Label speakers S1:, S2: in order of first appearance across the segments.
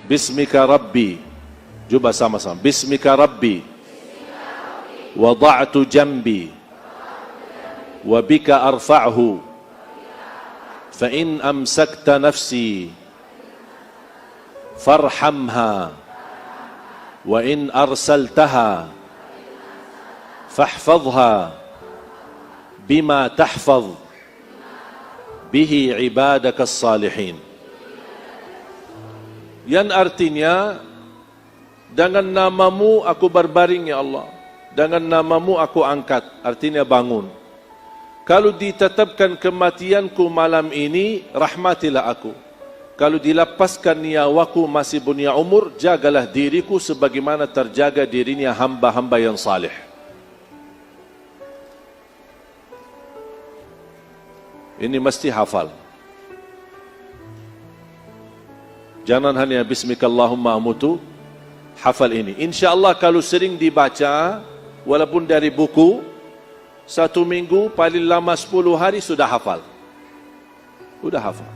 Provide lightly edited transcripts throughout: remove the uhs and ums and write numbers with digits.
S1: Bismika Rabbi. Cuba sama-sama. Bismika Rabbi. Wada'tu jambi. Wa bika arfa'hu. Fa in amsakta nafsi. Farhamha. Wa in arsaltaha. Fahfadha. Bima tahfadh. Bihi ibadakas salihin. Yang artinya, dengan namamu aku berbaring ya Allah, dengan namamu aku angkat, artinya bangun. Kalau ditetapkan kematianku malam ini, rahmatilah aku. Kalau dilepaskan nyawaku masih punya umur, jagalah diriku sebagaimana terjaga dirinya hamba-hamba yang salih. Ini mesti hafal. Jangan hanya Bismikallahumma amutu, hafal ini. InsyaAllah kalau sering dibaca, walaupun dari buku, 1 minggu, paling lama 10 hari sudah hafal. Sudah hafal.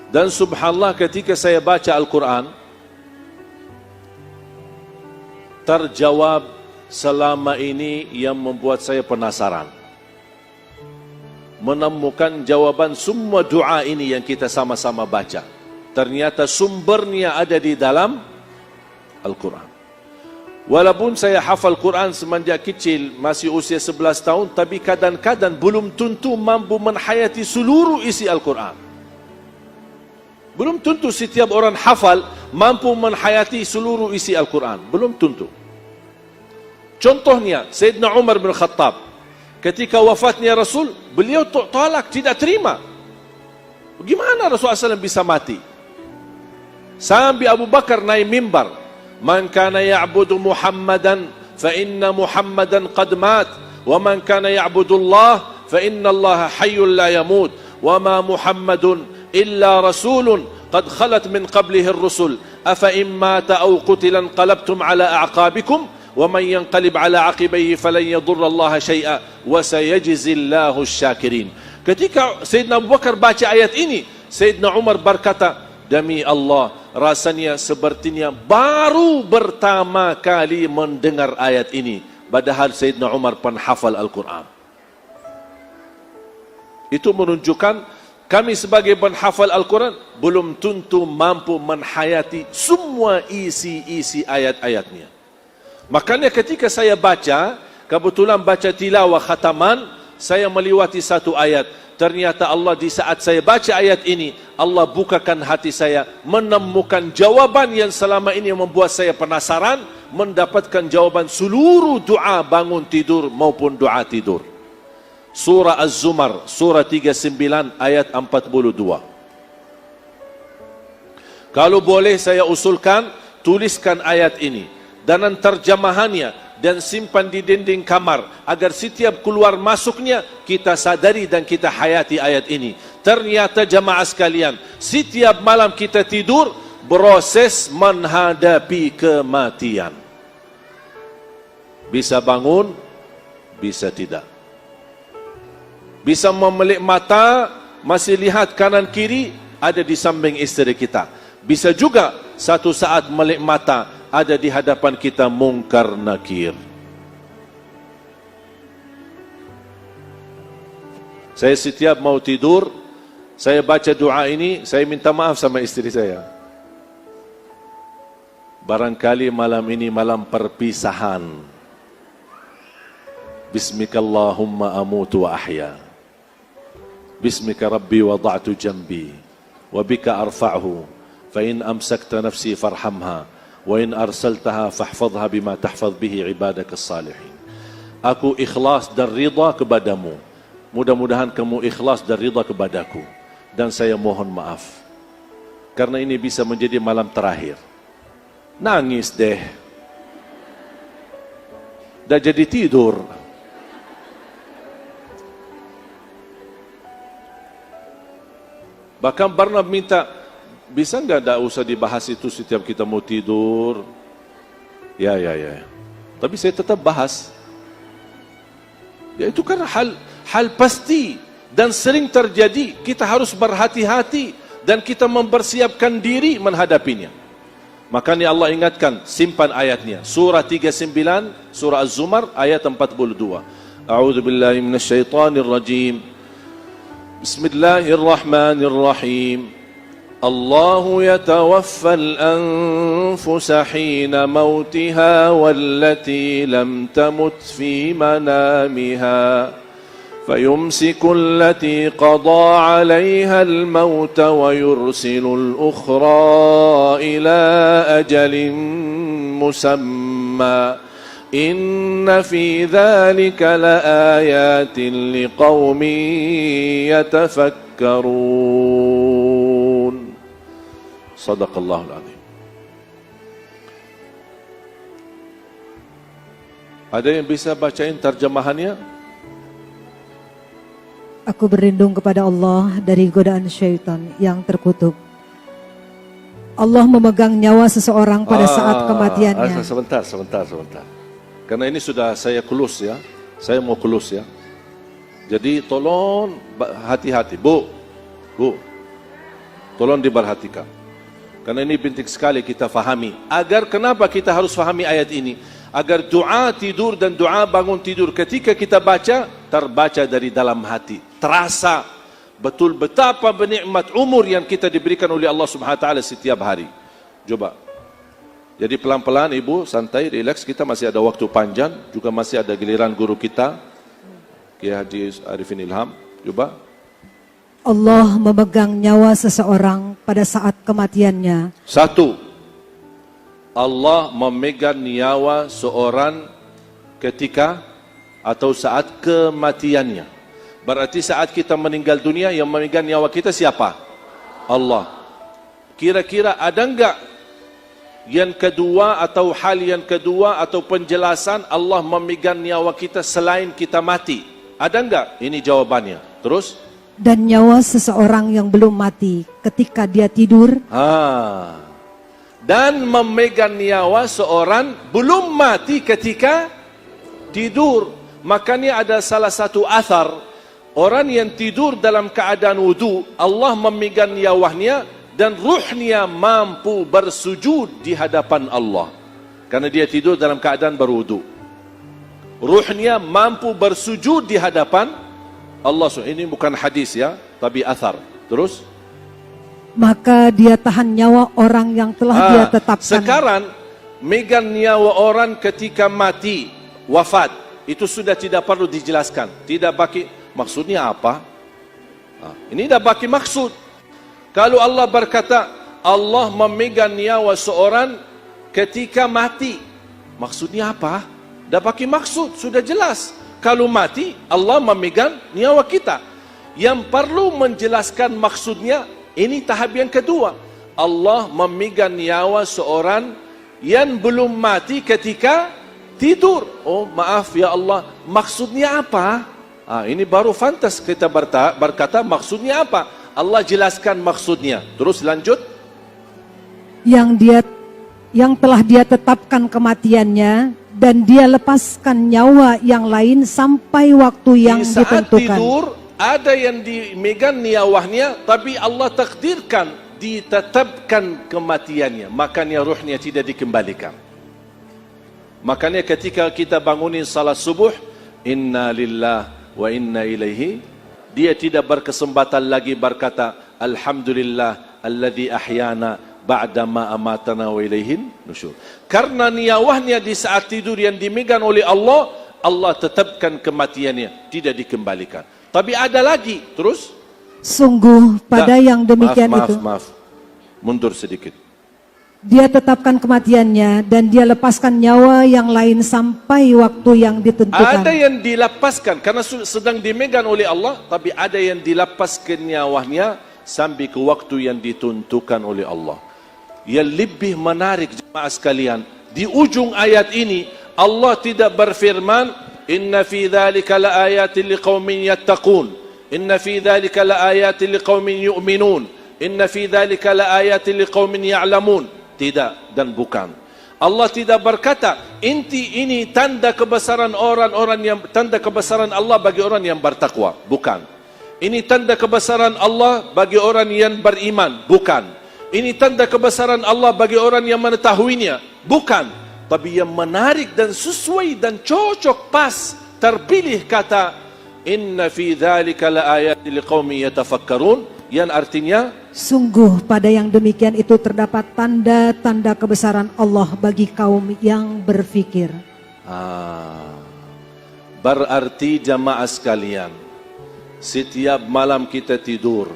S1: Dan subhanallah ketika saya baca Al-Quran, terjawab selama ini yang membuat saya penasaran. Menemukan jawaban semua doa ini yang kita sama-sama baca. Ternyata sumbernya ada di dalam Al-Quran. Walaupun saya hafal Quran semenjak kecil, masih usia 11 tahun, tapi kadang-kadang belum tentu mampu menghayati seluruh isi Al-Quran. Belum tentu setiap orang hafal mampu menghayati seluruh isi Al-Quran. Belum tentu. Contohnya, Sayyidina Umar bin Khattab. Ketika wafatnya Rasul, beliau tolak, tidak terima. Bagaimana Rasulullah SAW bisa mati? Sampai Abu Bakar naik mimbar. Man kana ya'budu Muhammadan, fa inna Muhammadan qad mat. Wa man kana ya'budu Allah, fa inna Allah hayyul la yamut. Wa ma Muhammadun illa rasulun qad khalat min qablihi ar-rusul. Afa in mata aw qutila qalabtum ala a'qabikum. وَمَنْ يَنْقَلِبْ عَلَى عَقِبَيْهِ فَلَنْ يَضُرَّ اللَّهَ شَيْئًا وَسَيَجْزِي اللَّهُ الشَّاكِرِينَ. Ketika Sayyidina Abu Bakar baca ayat ini, Sayyidina Umar berkata, demi Allah, rasanya sepertinya baru pertama kali mendengar ayat ini. Padahal Sayyidina Umar penghafal Al-Quran. Itu menunjukkan kami sebagai penghafal Al-Quran belum tentu mampu menghayati semua isi-isi ayat-ayatnya. Makanya ketika saya baca, kebetulan baca tilawah khataman, saya melewati satu ayat. Ternyata Allah di saat saya baca ayat ini, Allah bukakan hati saya, menemukan jawaban yang selama ini membuat saya penasaran, mendapatkan jawaban seluruh doa bangun tidur maupun doa tidur. Surah Az-Zumar, surah 39 ayat 42. Kalau boleh saya usulkan, tuliskan ayat ini dan terjemahannya dan simpan di dinding kamar agar setiap keluar masuknya kita sadari dan kita hayati ayat ini. Ternyata jamaah sekalian, setiap malam kita tidur proses menghadapi kematian. Bisa bangun, bisa tidak. Bisa memelik mata, masih lihat kanan kiri, ada di samping istri kita. Bisa juga satu saat melik mata, ada di hadapan kita mungkar nakir. Saya setiap mau tidur, saya baca doa ini, saya minta maaf sama istri saya. Barangkali malam ini malam perpisahan. Bismikallahumma amutu wa ahya. Bismika Rabbi wada'tu jambi. Wa bika arfa'hu. Fa in amsakta nafsi farhamha. Wa in arsaltaha fahfadha bima tahfadh bihi ibadakas salihin. Aku ikhlas dan ridha kepadamu. Mudah-mudahan kamu ikhlas dan ridha kepadaku. Dan saya mohon maaf. Karena ini bisa menjadi malam terakhir. Nangis deh. Dah jadi tidur. Bahkan pernah minta, bisa enggak tak usah dibahas itu setiap kita mau tidur? Ya. Tapi saya tetap bahas. Ya itu kan hal pasti Dan sering terjadi, kita harus berhati-hati dan kita mempersiapkan diri menghadapinya. Makanya Allah ingatkan, simpan ayatnya. Surah 39, surah Az-Zumar, ayat 42. A'udzu billahi minasyaitonir rajim. Bismillahirrahmanirrahim. Allahu yatawaffal anfusa hina mautiha wallati lam tamut fi manamiha. فيمسك التي قضى عليها الموت ويرسل الأخرى إلى أجل مسمى إن في ذلك لآيات لقوم يتفكرون صدق الله العظيم. Ada yang bisa bacain terjemahannya?
S2: Aku berlindung kepada Allah dari godaan syaitan yang terkutuk. Allah memegang nyawa seseorang pada saat kematiannya.
S1: Sebentar. Karena ini sudah saya close ya. Saya mau close ya. Jadi tolong hati-hati. Bu. Tolong diperhatikan. Karena ini penting sekali kita fahami. Agar kenapa kita harus fahami ayat ini? Agar doa tidur dan doa bangun tidur ketika kita baca, terbaca dari dalam hati. Terasa betul betapa bernikmat umur yang kita diberikan oleh Allah Subhanahu wa taala setiap hari. Coba. Jadi pelan-pelan Ibu, santai, relax, kita masih ada waktu panjang, juga masih ada giliran guru kita, Kiai Haji Arifin Ilham. Coba.
S2: Allah memegang nyawa seseorang pada saat kematiannya.
S1: Satu. Allah memegang nyawa seorang ketika atau saat kematiannya. Berarti saat kita meninggal dunia, yang memegang nyawa kita siapa? Allah. Kira-kira ada enggak yang kedua atau hal yang kedua atau penjelasan Allah memegang nyawa kita selain kita mati? Ada enggak? Ini jawabannya. Terus?
S2: Dan nyawa seseorang yang belum mati ketika dia tidur.
S1: Dan memegang nyawa seorang belum mati ketika tidur. Makanya ada salah satu athar, orang yang tidur dalam keadaan wudu, Allah memegang nyawanya dan ruhnya mampu bersujud di hadapan Allah. Karena dia tidur dalam keadaan berwudu. Ruhnya mampu bersujud di hadapan Allah. Ini bukan hadis ya, tapi athar. Terus?
S2: Maka dia tahan nyawa orang yang telah dia tetapkan.
S1: Sekarang megang nyawa orang ketika mati, wafat, itu sudah tidak perlu dijelaskan. Tidak baki maksudnya apa? Ini dah baki maksud. Kalau Allah berkata Allah memegang nyawa seorang ketika mati, maksudnya apa? Dah baki maksud, sudah jelas. Kalau mati, Allah memegang nyawa kita. Yang perlu menjelaskan maksudnya, ini tahap yang kedua. Allah memegang nyawa seorang yang belum mati ketika tidur. Oh maaf ya Allah, maksudnya apa? Ini baru fantas kita berkata maksudnya apa? Allah jelaskan maksudnya. Terus lanjut.
S2: Yang telah dia tetapkan kematiannya dan dia lepaskan nyawa yang lain sampai waktu yang
S1: di saat
S2: ditentukan.
S1: Tidur, ada yang dimegang nyawanya, tapi Allah takdirkan, ditetapkan kematiannya. Makanya ruhnya tidak dikembalikan. Makanya ketika kita bangunin salat subuh, inna lillah wa inna ilaihi, dia tidak berkesempatan lagi berkata, alhamdulillah alladhi ahyana ba'dama amatana wa ilaihin nusyur. Karena nyawanya di saat tidur yang dimegang oleh Allah, Allah tetapkan kematiannya, tidak dikembalikan. Tapi ada lagi, terus?
S2: Sungguh pada yang demikian itu.
S1: Maaf. Mundur sedikit.
S2: Dia tetapkan kematiannya dan dia lepaskan nyawa yang lain sampai waktu yang ditentukan.
S1: Ada yang dilepaskan karena sedang dimegang oleh Allah, tapi ada yang dilepaskan nyawanya sampai ke waktu yang ditentukan oleh Allah. Yang lebih menarik jemaah sekalian, di ujung ayat ini Allah tidak berfirman, inna fi dzalika laayatin liqaumin yattaqun, inna fi dzalika laayatin liqaumin yu'minun, inna fi dzalika laayatin liqaumin ya'lamun. Tidak dan bukan. Allah tidak berkata ini tanda kebesaran orang-orang yang tanda kebesaran Allah bagi orang yang bertakwa. Bukan. Ini tanda kebesaran Allah bagi orang yang beriman. Bukan. Ini tanda kebesaran Allah bagi orang yang mengetahuinya. Bukan. Tapi yang menarik dan sesuai dan cocok pas terpilih kata inna fi dzalika laayatin liqaumin yatafakkarun, yang artinya
S2: sungguh pada yang demikian itu terdapat tanda-tanda kebesaran Allah bagi kaum yang berfikir.
S1: Berarti jamaah sekalian, setiap malam kita tidur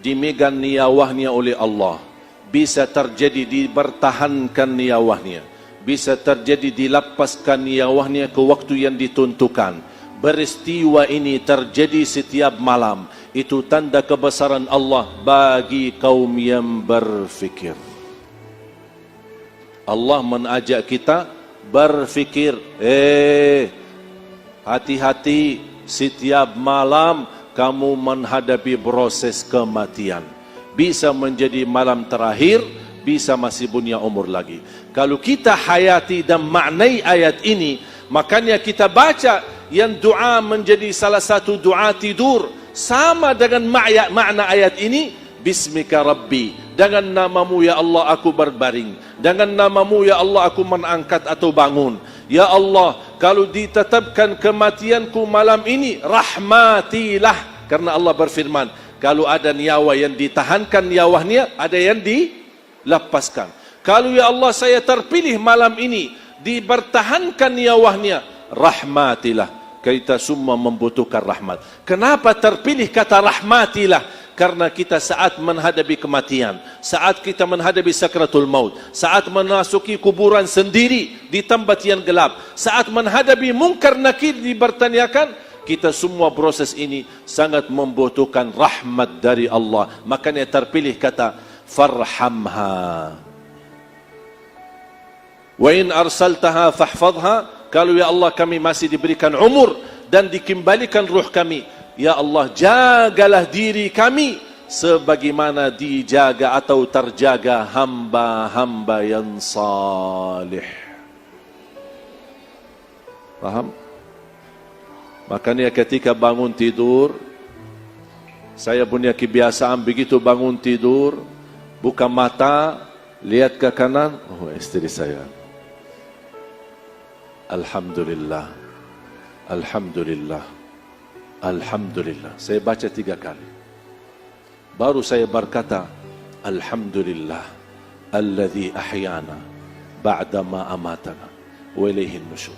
S1: dimegang niyawahnya oleh Allah. Bisa terjadi dipertahankan niyawahnya, bisa terjadi dilepaskan niyawahnya ke waktu yang ditentukan. Peristiwa ini terjadi setiap malam. Itu tanda kebesaran Allah bagi kaum yang berfikir. Allah mengajak kita berfikir. Hati-hati, setiap malam kamu menghadapi proses kematian. Bisa menjadi malam terakhir, bisa masih punya umur lagi. Kalau kita hayati dan maknai ayat ini, makanya kita baca yang doa menjadi salah satu doa tidur. Sama dengan makna ayat ini, Bismika Rabbi, dengan namamu ya Allah aku berbaring, dengan namamu ya Allah aku mengangkat atau bangun. Ya Allah, kalau ditetapkan kematianku malam ini, rahmatilah. Karena Allah berfirman, kalau ada nyawa yang ditahankan nyawanya, ada yang dilepaskan. Kalau ya Allah saya terpilih malam ini, dipertahankan nyawanya, rahmatilah. Kita semua membutuhkan rahmat. Kenapa terpilih kata rahmatilah? Karena kita saat menghadapi kematian, saat kita menghadapi sakratul maut, saat memasuki kuburan sendiri di tempat yang gelap, saat menghadapi mungkar nakir dipertanyakan, kita semua proses ini sangat membutuhkan rahmat dari Allah. Makanya terpilih kata farhamha. Wa in arsaltaha fahfadha. Kalau ya Allah kami masih diberikan umur dan dikembalikan ruh kami, ya Allah jagalah diri kami sebagaimana dijaga atau terjaga hamba-hamba yang salih. Paham? Makanya ketika bangun tidur, saya punya kebiasaan begitu bangun tidur, buka mata, lihat ke kanan, oh istri saya. Alhamdulillah, Alhamdulillah, Alhamdulillah. Saya baca 3 kali. Baru saya berkata, Alhamdulillah, alladhi ahyana ba'dama amatana wa ilayhin nusyur.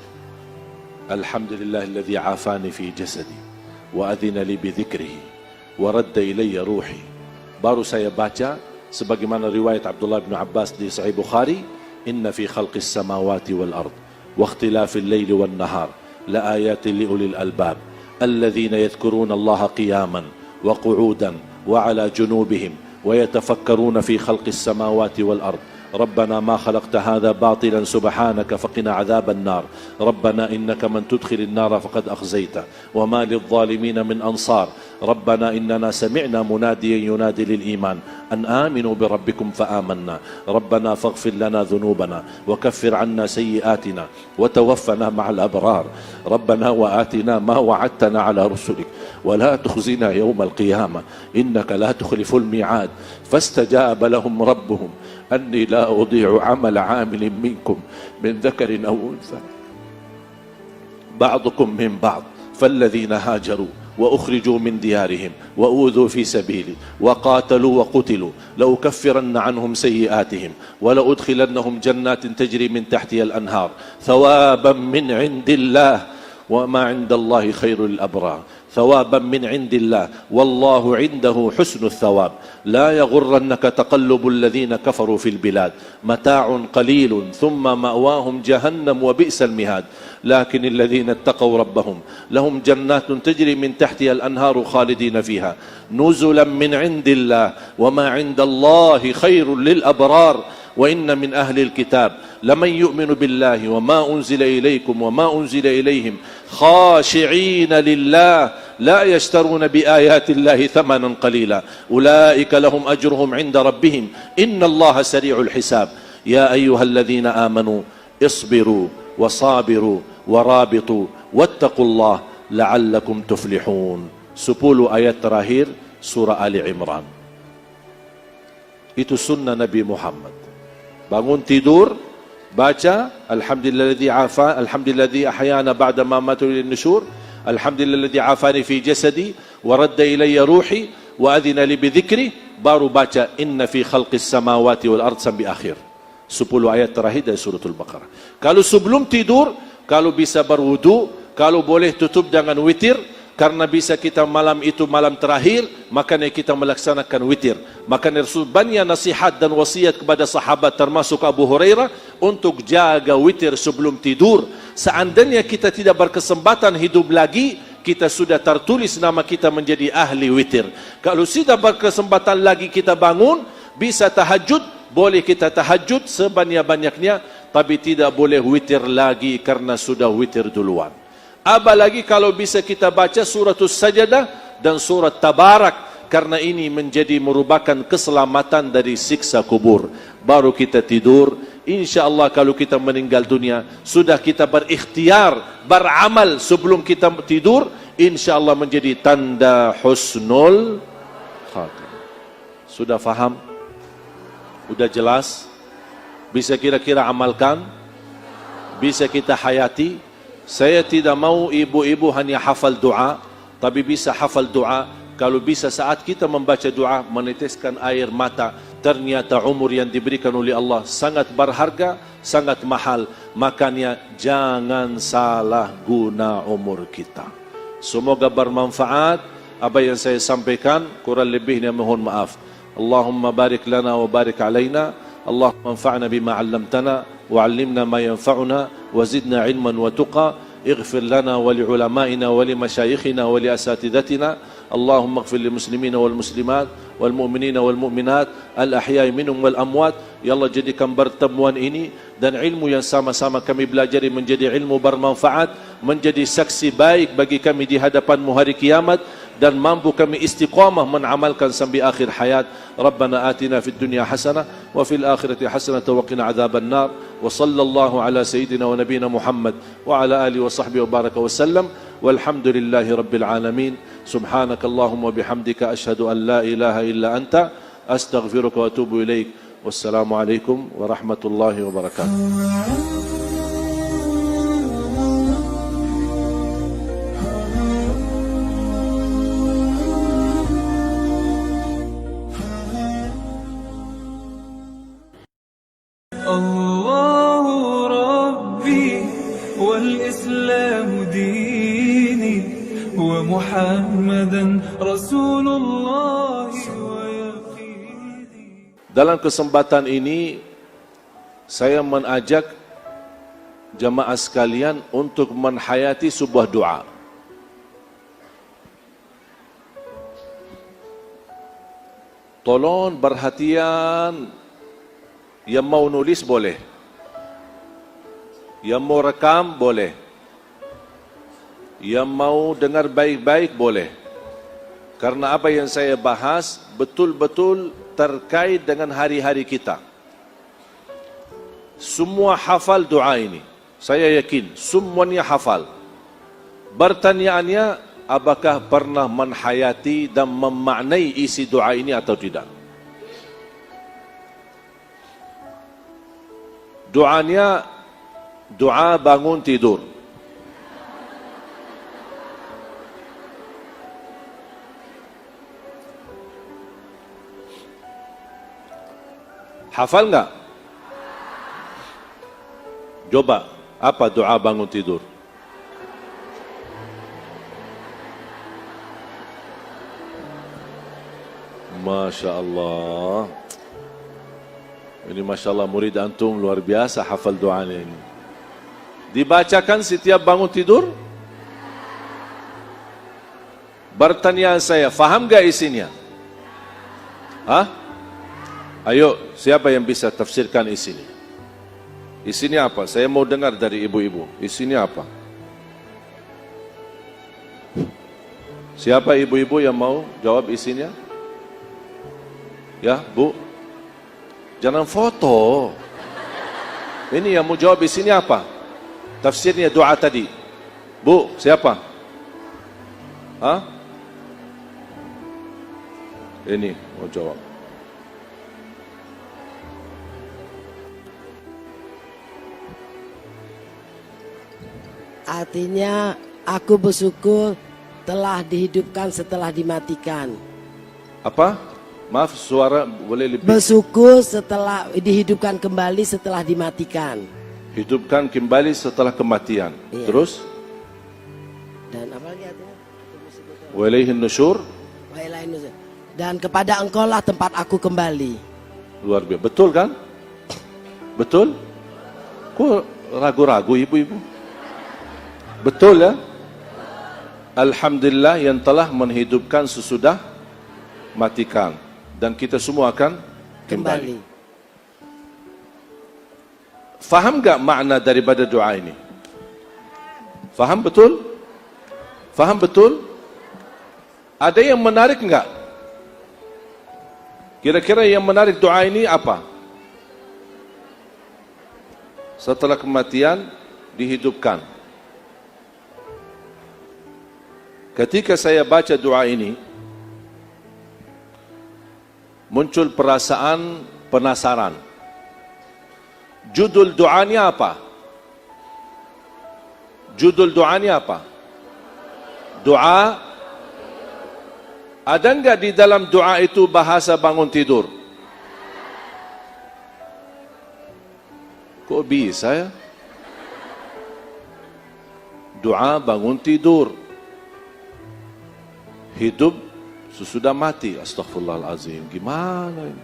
S1: Alhamdulillah alladhi afani fi jasadi wa adhina li bidhikrihi wa radda ilayya ruhi. Baru saya baca sebagaimana riwayat Abdullah bin Abbas di Sahih Bukhari, inna fi khalqis samawati wal ard wa ikhtilafil layli wan nahar la ayatin li ulil albab alladhina yadhkuruna Allaha qiyaman wa qu'udan wa ala junubihim wa yatafakkaruna fi khalqis samawati wal ard. ربنا ما خلقت هذا باطلا سبحانك فقنا عذاب النار ربنا إنك من تدخل النار فقد أخزيته وما للظالمين من أنصار ربنا إننا سمعنا مناديا ينادي للإيمان أن آمنوا بربكم فآمنا ربنا فاغفر لنا ذنوبنا وكفر عنا سيئاتنا وتوفنا مع الأبرار ربنا وآتنا ما وعدتنا على رسلك ولا تخزنا يوم القيامة إنك لا تخلف الميعاد فاستجاب لهم ربهم أني لا أضيع عمل عامل منكم من ذكر أو أنثى بعضكم من بعض فالذين هاجروا وأخرجوا من ديارهم وأوذوا في سبيلي وقاتلوا وقتلوا لأكفرن عنهم سيئاتهم ولأدخلنهم جنات تجري من تحتها الأنهار ثوابا من عند الله وما عند الله خير للأبرار ثوابا من عند الله والله عنده حسن الثواب لا يغرنك تقلب الذين كفروا في البلاد متاع قليل ثم مأواهم جهنم وبئس المهاد لكن الذين اتقوا ربهم لهم جنات تجري من تحتها الأنهار خالدين فيها نزلا من عند الله وما عند الله خير للأبرار وإن من أهل الكتاب لمن يؤمن بالله وما أنزل إليكم وما أنزل إليهم خاشعين لله لا يشترون بآيات الله ثمنا قليلا أولئك لهم أجرهم عند ربهم إن الله سريع الحساب يا أيها الذين آمنوا اصبروا وصابروا ورابطوا واتقوا الله لعلكم تفلحون 10 ayat terakhir surah Ali Imran. Itu sunnah Nabi Muhammad. Bangun tidur, baca alhamdulilladzi afa, alhamdulilladzi ahyana ba'da ma matu lin nusyur, alhamdulilladzi afani fi jasadi wa radda ilayya ruhi wa adhina li bi dhikri, baru baca inna fi khalqis samawati wal ard sampai akhir. 10 ayat terakhir dari suratul Baqarah. Kalau sebelum tidur, kalau bisa berwudu, kalau boleh tutup dengan witir, karena bisa kita malam itu malam terakhir, makanya kita melaksanakan witir. Makanya Rasul banyak nasihat dan wasiat kepada sahabat termasuk Abu Hurairah untuk jaga witir sebelum tidur. Seandainya kita tidak berkesempatan hidup lagi, kita sudah tertulis nama kita menjadi ahli witir. Kalau tidak berkesempatan lagi kita bangun, bisa tahajud, boleh kita tahajud sebanyak-banyaknya, tapi tidak boleh witir lagi karena sudah witir duluan. Apalagi kalau bisa kita baca suratul Sajadah dan surat Tabarak, karena ini menjadi merupakan keselamatan dari siksa kubur. Baru kita tidur. InsyaAllah kalau kita meninggal dunia, sudah kita berikhtiar, beramal sebelum kita tidur, InsyaAllah menjadi tanda husnul khatimah. Sudah faham? Sudah jelas? Bisa kira-kira amalkan? Bisa kita hayati? Saya tidak mau ibu-ibu hanya hafal doa, tapi bisa hafal doa. Kalau bisa saat kita membaca doa, meneteskan air mata. Ternyata umur yang diberikan oleh Allah sangat berharga, sangat mahal. Makanya jangan salah guna umur kita. Semoga bermanfaat apa yang saya sampaikan. Kurang lebihnya mohon maaf. Allahumma barik lana wa barik alaina. Allahumma anfa'na bima 'allamtana wa 'allimna ma yanfa'una wa zidna 'ilman wa tuqa. اغفر لنا ولعلمائنا ولمشايخنا ولأساتذتنا. اللهم اغفر للمسلمين والمسلمات والمؤمنين والمؤمنات الأحياء منهم والأموات. Ya Allah, jadikan pertemuan ini dan ilmu yang sama-sama kami belajari menjadi ilmu bermanfaat, menjadi saksi baik bagi kami di hadapan hari kiamat, dan mampu kami istiqamah mengamalkan sampai akhir hayat. Rabbana atina fid dunya hasanah wa fil akhirati hasanah wa qina adzaban nar. Wa sallallahu ala sayyidina wa nabiyina Muhammad wa ala alihi wa sahbihi wa baraka wa sallam. Walhamdulillahi rabbil alamin. Subhanakallahumma bihamdika asyhadu an la ilaha illa anta astaghfiruka wa atubu ilaik. Wassalamu alaikum warahmatullahi wabarakatuh.
S3: الله ربي والإسلام ديني ومحمدا رسول الله ويقيني.
S1: Dalam kesempatan ini saya mengajak jamaah sekalian untuk menghayati sebuah doa. Tolong perhatian. Yang mau nulis boleh, yang mau rekam boleh, yang mau dengar baik-baik boleh. Karena apa yang saya bahas betul-betul terkait dengan hari-hari kita. Semua hafal doa ini, saya yakin semuanya hafal. Pertanyaannya, apakah pernah menghayati dan memaknai isi doa ini atau tidak? Doanya doa bangun tidur. Hafal enggak? Coba, apa doa bangun tidur? Masya Allah. Ini Masya Allah, murid antum luar biasa hafal doanya ini. Dibacakan setiap bangun tidur? Pertanyaan saya, faham gak isinya? Hah? Ayo, siapa yang bisa tafsirkan isinya? Isinya apa? Saya mau dengar dari ibu-ibu. Isinya apa? Siapa ibu-ibu yang mau jawab isinya? Ya, Bu? Jangan foto. Ini yang mau jawab isinya apa? Tafsirnya doa tadi. Bu, siapa? Hah? Ini mau jawab.
S4: Artinya aku bersyukur telah dihidupkan setelah dimatikan.
S1: Apa? Maaf, suara boleh lebih.
S4: Bersyukur setelah dihidupkan kembali setelah dimatikan.
S1: Hidupkan kembali setelah kematian.
S4: Iya.
S1: Terus?
S4: Dan apa lagi artinya?
S1: Wa ilaihin nusyur.
S4: Wa ilaihin nusyur. Dan kepada engkau lah tempat aku kembali.
S1: Luar biasa. Betul kan? Betul? Kok ragu-ragu ibu-ibu? Betul ya? Alhamdulillah yang telah menghidupkan sesudah matikan. Dan kita semua akan kembali. Faham gak makna daripada doa ini? Faham betul? Faham betul? Ada yang menarik enggak? Kira-kira yang menarik doa ini apa? Setelah kematian dihidupkan. Ketika saya baca doa ini, muncul perasaan penasaran. Judul doanya apa? Judul doanya apa? Doa. Ada enggak di dalam doa itu bahasa bangun tidur? Kok bisa ya? Doa bangun tidur. Hidup sesudah mati. Astaghfirullahalazim. Gimana ini?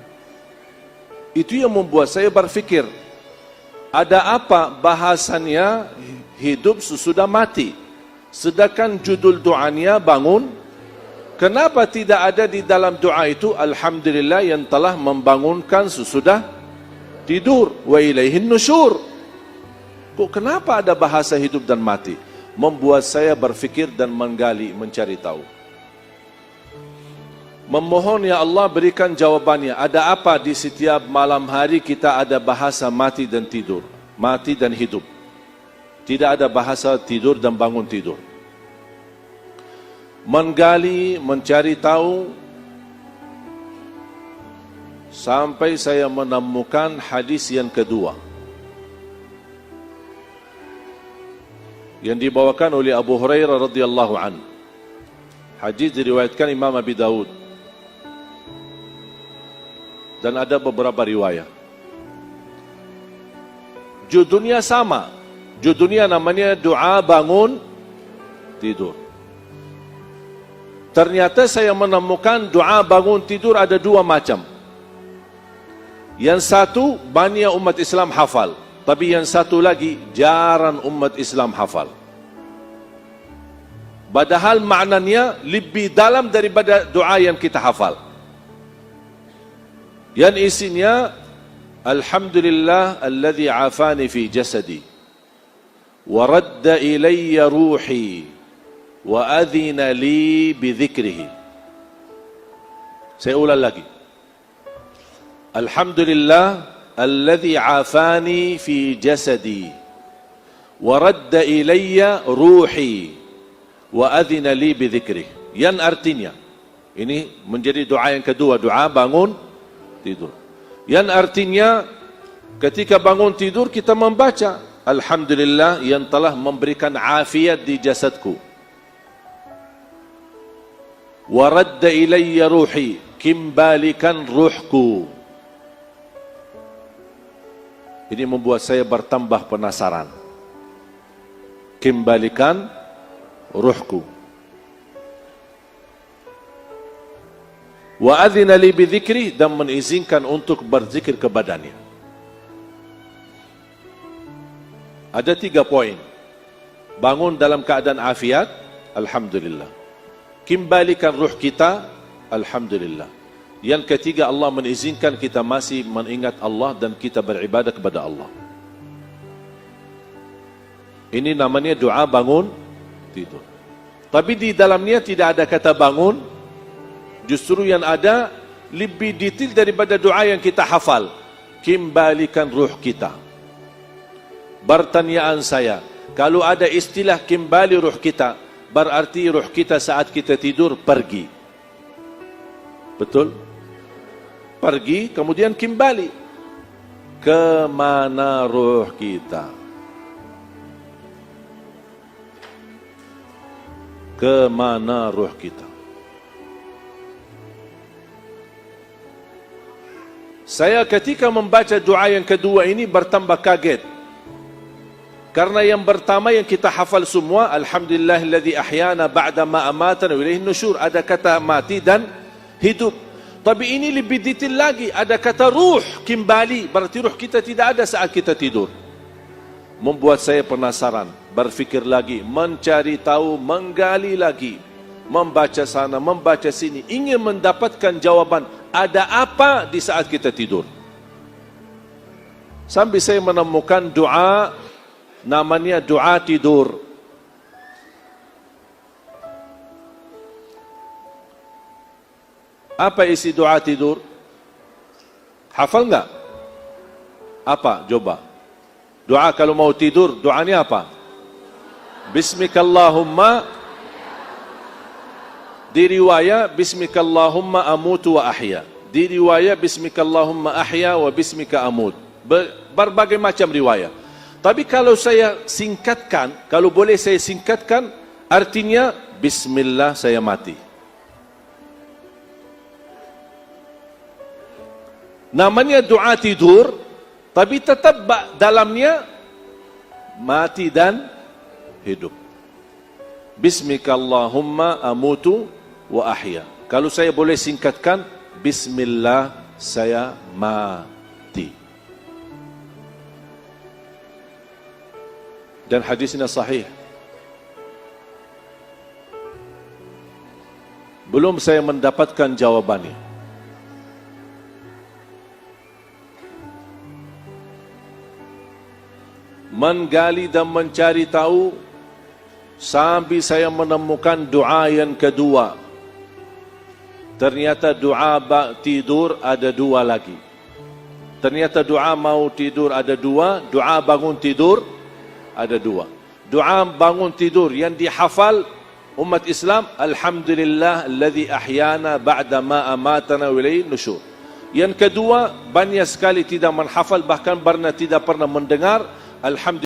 S1: Itu yang membuat saya berfikir, ada apa bahasannya hidup sesudah mati? Sedangkan judul doanya bangun. Kenapa tidak ada di dalam doa itu Alhamdulillah yang telah membangunkan sesudah tidur, wa ilaihin nusyur? Kok kenapa ada bahasa hidup dan mati? Membuat saya berfikir dan menggali, mencari tahu. Memohon ya Allah berikan jawabannya. Ada apa di setiap malam hari kita ada bahasa mati dan tidur, mati dan hidup. Tidak ada bahasa tidur dan bangun tidur. Menggali, mencari tahu, sampai saya menemukan hadis yang kedua yang dibawakan oleh Abu Hurairah radhiyallahu an. Hadis diriwayatkan Imam Abi Daud dan ada beberapa riwayat. Judulnya sama. Judulnya namanya doa bangun tidur. Ternyata saya menemukan doa bangun tidur ada dua macam. Yang satu banyak umat Islam hafal, tapi yang satu lagi jarang umat Islam hafal. Padahal maknanya lebih dalam daripada doa yang kita hafal. Yang isinya Alhamdulillah alladhi afani fi jasadi wa radda ilayya ruhi wa adhina li bidhikrihi. Saya ulang lagi. Alhamdulillah alladhi afani fi jasadi wa radda ilayya ruhi wa adhina li bidhikrihi. Yang artinya, ini menjadi doa yang kedua, doa bangun tidur. Yang artinya ketika bangun tidur kita membaca Alhamdulillah yang telah memberikan afiat di jasadku. Wa radda ilayya ruhi, kembalikan ruhku. Ini membuat saya bertambah penasaran. Kembalikan ruhku. Wa adzina li bidzikri, dan mengizinkan untuk berzikir kepadanya. Ada 3 poin. Bangun dalam keadaan afiat, alhamdulillah. Kembalikan ruh kita, alhamdulillah. Yang ketiga, Allah mengizinkan kita masih mengingat Allah dan kita beribadah kepada Allah. Ini namanya doa bangun tidur. Tapi di dalamnya tidak ada kata bangun. Justru yang ada lebih detail daripada doa yang kita hafal. Kembalikan ruh kita. Pertanyaan saya, kalau ada istilah kembali ruh kita, berarti ruh kita saat kita tidur pergi. Betul? Pergi, kemudian kembali. Kemana ruh kita? Kemana ruh kita? Saya ketika membaca doa yang kedua ini bertambah kaget. Karena yang pertama yang kita hafal semua, Alhamdulillahilladzi ahyana ba'da ma amatana wa ilaihin nusyur, ada kata mati dan hidup. Tapi ini lebih detail lagi, ada kata ruh kembali, berarti ruh kita tidak ada saat kita tidur. Membuat saya penasaran, berfikir lagi, mencari tahu, menggali lagi, membaca sana, membaca sini, ingin mendapatkan jawaban ada apa di saat kita tidur. Sampai saya menemukan doa, namanya doa tidur. Apa isi doa tidur? Hafal enggak? Apa? Coba. Doa kalau mau tidur, doanya apa? Bismikallahumma. Di riwayat Bismikallahumma amutu wa ahya. Di riwayat Bismikallahumma ahya wa bismika amut. Berbagai macam riwayat. Tapi kalau saya singkatkan, kalau boleh saya singkatkan, artinya Bismillah saya mati. Namanya doa tidur, tapi tetap dalamnya mati dan hidup. Bismikallahumma amutu wa ahya. Kalau saya boleh singkatkan, Bismillah saya mati. Dan hadisnya sahih. Belum saya mendapatkan jawabannya. Menggali dan mencari tahu sampai saya menemukan doa yang kedua. Ternyata doa tidur ada dua lagi. Ternyata doa mau tidur ada dua, doa bangun tidur ada dua. Doa bangun tidur yang dihafal umat Islam, Alhamdulillah alladzi ahyana ba'da ma amatana wa ilaihin nusyur. Yang kedua, banyak sekali tidak menghafal, bahkan tidak pernah mendengar, Alhamdulillah